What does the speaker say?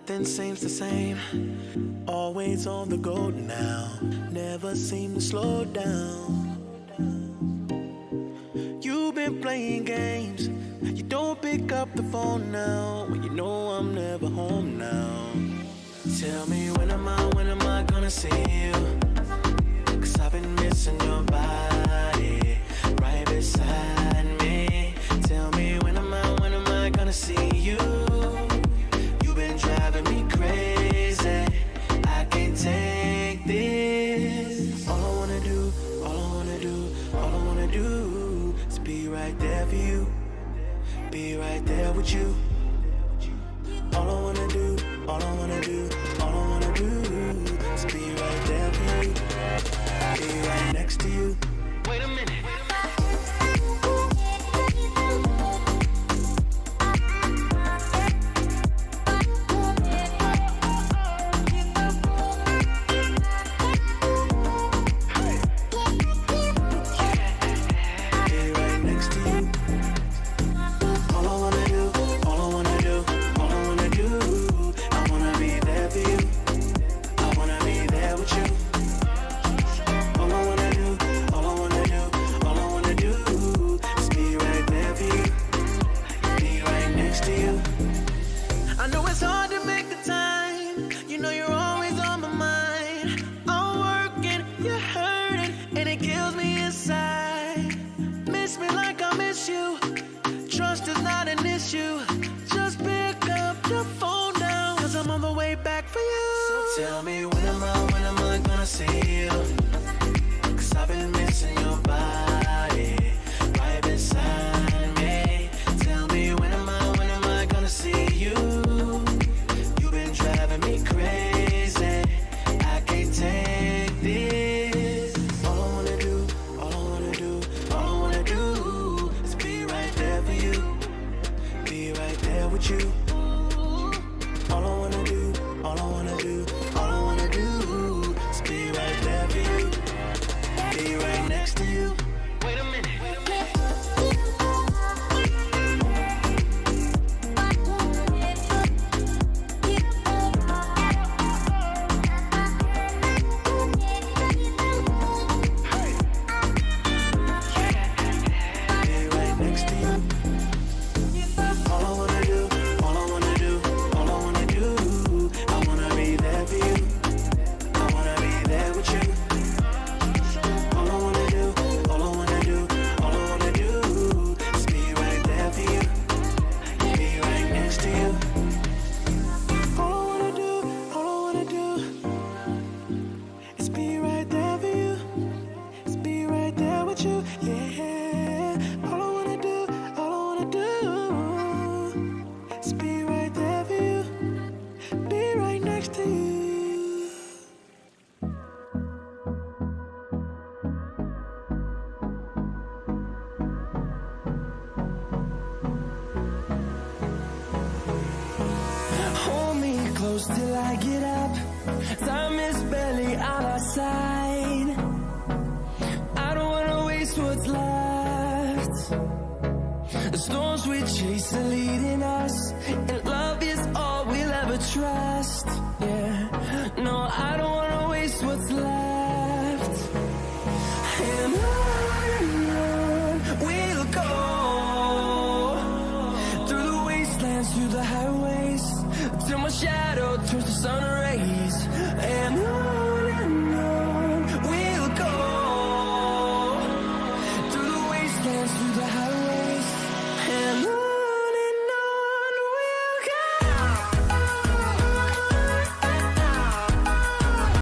Nothing seems the same. Always on the go now. Never seem to slow down. You've been playing games. You don't pick up the phone now. When you know I'm never home now. Tell me when am I gonna see you? 'Cause I've been missing your body right beside me. Tell me when am I gonna see you? You've been driving me crazy. I can't take this. All I wanna do is be right there for you. Be right there with you. All I wanna do is be right there for you. Be right next to you. Wait a minute. Tell me when am I gonna see you? 'Cause I've been missing your body right beside me. Tell me when am I gonna see you? You've been driving me crazy. I can't take this. All I wanna do is be right there for you. Be right there with you. All I wanna do is be right there for you. Be right next to you. Wait a minute. Till I get up, time is barely on our side. I don't wanna waste what's left. The storms we chase are leading us, and love is all we'll ever trust. Yeah, no, I don't wanna waste what's left. And on we'll go, through the wastelands, through the highways, till my shadow turns to sun